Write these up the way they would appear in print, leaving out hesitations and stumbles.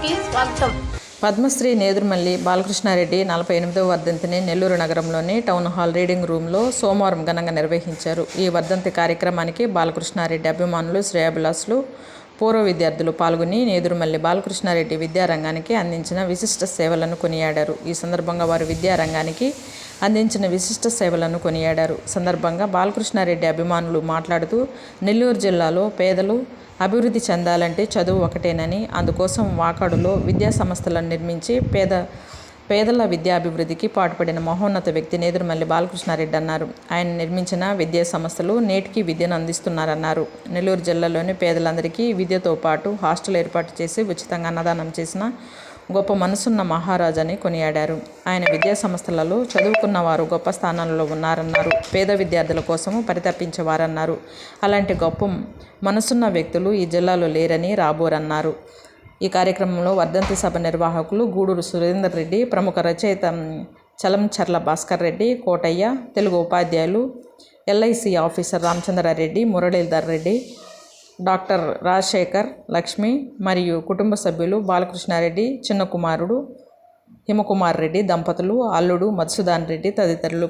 కి స్వాగతం. పద్మశ్రీ నేదురుమల్లి బాలకృష్ణారెడ్డి 48వ వర్ధంతిని నెల్లూరు నగరంలోని టౌన్ హాల్ రీడింగ్ రూమ్లో సోమవారం ఘనంగా నిర్వహించారు. ఈ వర్ధంతి కార్యక్రమానికి బాలకృష్ణారెడ్డి అభిమానులు, శ్రేయోభిలాషులు, పూర్వ విద్యార్థులు పాల్గొని నేదురుమల్లి బాలకృష్ణారెడ్డి విద్యారంగానికి అందించిన విశిష్ట సేవలను కొనియాడారు. ఈ సందర్భంగా వారు విద్యారంగానికి అందించిన విశిష్ట సేవలను కొనియాడారు. సందర్భంగా బాలకృష్ణారెడ్డి అభిమానులు మాట్లాడుతూ, నెల్లూరు జిల్లాలో పేదలు అభివృద్ధి చెందాలంటే చదువు ఒకటేనని, అందుకోసం వాకాడులో విద్యా సంస్థలను నిర్మించి పేదల విద్యాభివృద్ధికి పాటుపడిన మహోన్నత వ్యక్తి నేదురుమల్లి బాలకృష్ణారెడ్డి అన్నారు. ఆయన నిర్మించిన విద్యా సంస్థలు నేటికి విద్యను అందిస్తున్నారన్నారు. నెల్లూరు జిల్లాలోని పేదలందరికీ విద్యతో పాటు హాస్టల్ ఏర్పాటు చేసి ఉచితంగా అన్నదానం చేసిన గొప్ప మనసున్న మహారాజని కొనియాడారు. ఆయన విద్యా సంస్థలలో చదువుకున్న వారు గొప్ప స్థానంలో ఉన్నారన్నారు. పేద విద్యార్థుల కోసము పరితపించేవారన్నారు. అలాంటి గొప్ప మనసున్న వ్యక్తులు ఈ జిల్లాలో లేరని రాబోరన్నారు. ఈ కార్యక్రమంలో వర్ధంతి సభ నిర్వాహకులు గూడూరు సురేందర్ రెడ్డి, ప్రముఖ రచయిత చలంచర్ల భాస్కర్ రెడ్డి, కోటయ్య, తెలుగు ఉపాధ్యాయులు, LIC officer Ramachandra Reddy, Muralidhar Reddy, doctor Rajasekhar, Lakshmi మరియు కుటుంబ సభ్యులు, బాలకృష్ణారెడ్డి చిన్న కుమారుడు హిమకుమార్ రెడ్డి దంపతులు, అల్లుడు మధుసూదన్ రెడ్డి తదితరులు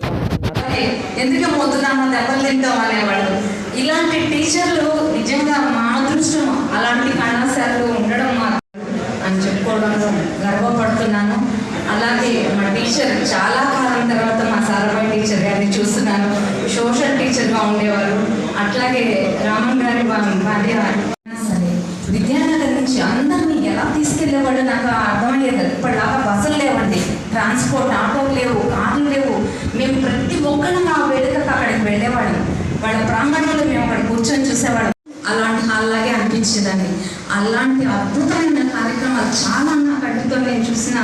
ఇలాంటి టీచర్లు నిజంగా మా అదృష్టం. అలాంటి కళాశాలలు ఉండడం అని చెప్పుకోవడంలో గర్వపడుతున్నాను. అలాగే మా టీచర్ చాలా కాలం తర్వాత మా సారాబాయి టీచర్ గారిని చూస్తున్నాను. సోషల్ టీచర్గా ఉండేవారు. అట్లాగే రామన్ గారి భార్య. సరే, విద్యానగర్ నుంచి అందరినీ ఎలా తీసుకెళ్లేవాడు నాకు అర్థమయ్యేది. ఇప్పటిలాగా బస్సులు లేవండి, ట్రాన్స్పోర్ట్ ఆటోలు లేవు, కార్లు లేవు. మేము ప్రతి ఒక్కరు మా వేడుకకు అక్కడికి వెళ్ళేవాళ్ళం. వాళ్ళ ప్రాంగణంలో మేము అక్కడ కూర్చొని చూసేవాళ్ళం. అలాంటి హాల్లాగే అనిపించేదండి. అలాంటి అద్భుతమైన కార్యక్రమాలు చాలా నా కళ్ళతో నేను చూసిన.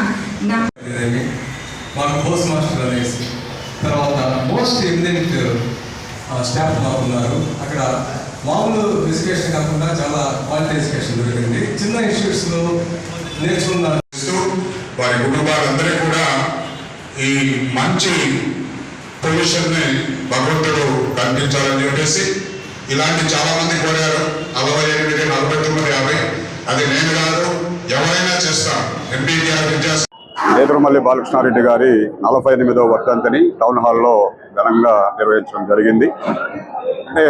మాకు పోస్ట్ మాస్టర్ అనేసి తర్వాత మోస్ట్ ఎమినెంట్ స్టాఫ్ మాకు ఉన్నారు. అక్కడ మామూలు ఎడ్యుకేషన్ కాకుండా చాలా క్వాలిటీ ఎడ్యుకేషన్ దొరికింది. చిన్న ఇన్స్టిట్యూట్స్లో నేర్చుకున్నారు. వారి కుటుంబాలందరికీ కూడా ఈ మంచి పొజిషన్ని భగవంతుడు కల్పించాలని చెప్పేసి ఇలాంటి చాలా మంది కోరారు. 48, 49, 50 అది నేను కాదు, ఎవరైనా చేస్తాం. ఎంపీటీఆర్ విద్యా నేదురుమల్లి బాలకృష్ణారెడ్డి గారి 48వ వర్ధంతిని టౌన్ హాల్లో ఘనంగా నిర్వహించడం జరిగింది. అంటే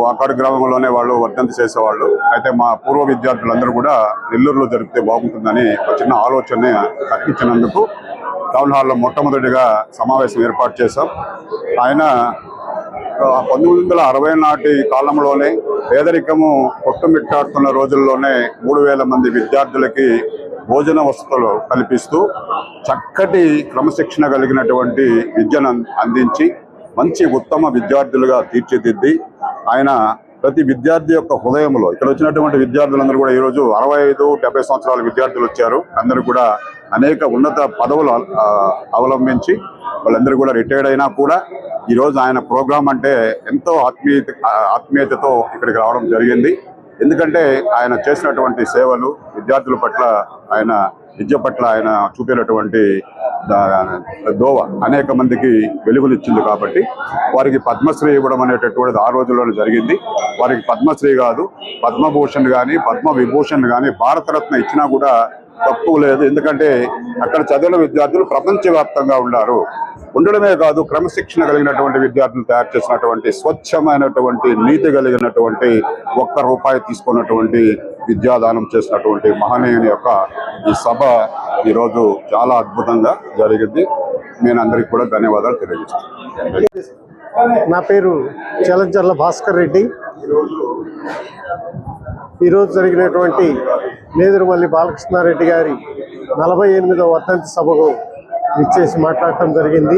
వాకాడు గ్రామంలోనే వాళ్ళు వర్ధంతి చేసేవాళ్ళు. అయితే మా పూర్వ విద్యార్థులందరూ కూడా నెల్లూరులో జరిపితే బాగుంటుందని ఒక చిన్న ఆలోచన కల్పించినందుకు టౌన్ హాల్లో మొట్టమొదటిగా సమావేశం ఏర్పాటు చేశాం. ఆయన 1960 నాటి కాలంలోనే పేదరికము కొట్టుమిట్టాడుతున్న రోజుల్లోనే 3000 మంది విద్యార్థులకి భోజన వసతులు కల్పిస్తూ చక్కటి క్రమశిక్షణ కలిగినటువంటి విద్యను అందించి మంచి ఉత్తమ విద్యార్థులుగా తీర్చిదిద్ది ఆయన ప్రతి విద్యార్థి యొక్క హృదయంలో, ఇక్కడ వచ్చినటువంటి విద్యార్థులందరూ కూడా ఈరోజు 65-70 సంవత్సరాల విద్యార్థులు వచ్చారు. అందరూ కూడా అనేక ఉన్నత పదవులు అవలంబించి వాళ్ళందరూ కూడా రిటైర్డ్ అయినా కూడా ఈరోజు ఆయన ప్రోగ్రాం అంటే ఎంతో ఆత్మీయతతో ఇక్కడికి రావడం జరిగింది. ఎందుకంటే ఆయన చేసినటువంటి సేవలు, విద్యార్థుల పట్ల ఆయన విద్య పట్ల ఆయన చూపినటువంటి దోవ అనేక మందికి వెలుగునిచ్చింది. కాబట్టి వారికి పద్మశ్రీ ఇవ్వడం అనేటటువంటిది ఆ రోజుల్లోనే జరిగింది. వారికి పద్మశ్రీ కాదు, పద్మభూషణ్ కానీ పద్మవిభూషణ్ కానీ భారతరత్న ఇచ్చినా కూడా తక్కువ లేదు. ఎందుకంటే అక్కడ చదివిన విద్యార్థులు ప్రపంచవ్యాప్తంగా ఉండడమే కాదు, క్రమశిక్షణ కలిగినటువంటి విద్యార్థులు తయారు చేసినటువంటి స్వచ్ఛమైనటువంటి నీతి కలిగినటువంటి ₹1 తీసుకున్నటువంటి విద్యాదానం చేసినటువంటి మహనీయుని యొక్క ఈ సభ ఈరోజు చాలా అద్భుతంగా జరిగింది. నేను అందరికీ కూడా ధన్యవాదాలు తెలియజేస్తాను. నా పేరు చలంచర్ల భాస్కర్ రెడ్డి. ఈరోజు జరిగినటువంటి నేదురుమల్లి బాలకృష్ణారెడ్డి గారి 48వ వర్ధంతి సభకు ఇచ్చేసి మాట్లాడటం జరిగింది.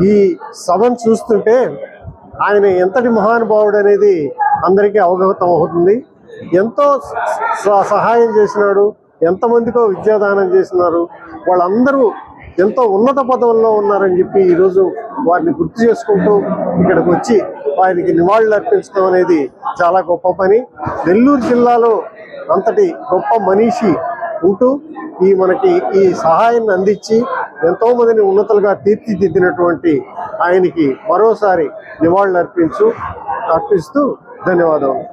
ఈ సభను చూస్తుంటే ఆయన ఎంతటి మహానుభావుడు అనేది అందరికీ అవగతం అవుతుంది. ఎంతో సహాయం చేసినాడు, ఎంతమందికో విద్యాదానం చేసినారు. వాళ్ళందరూ ఎంతో ఉన్నత పదవుల్లో ఉన్నారని చెప్పి ఈరోజు వారిని గుర్తు చేసుకుంటూ ఇక్కడికి వచ్చి వారికి నివాళులు అర్పించడం అనేది చాలా గొప్ప పని. నెల్లూరు జిల్లాలో అంతటి గొప్ప మనిషి ఉంటూ మనకి ఈ సహాయాన్ని అందించి ఎంతోమందిని ఉన్నతులుగా తీర్చిదిద్దినటువంటి ఆయనకి మరోసారి నివాళులు అర్పిస్తూ ధన్యవాదాలు.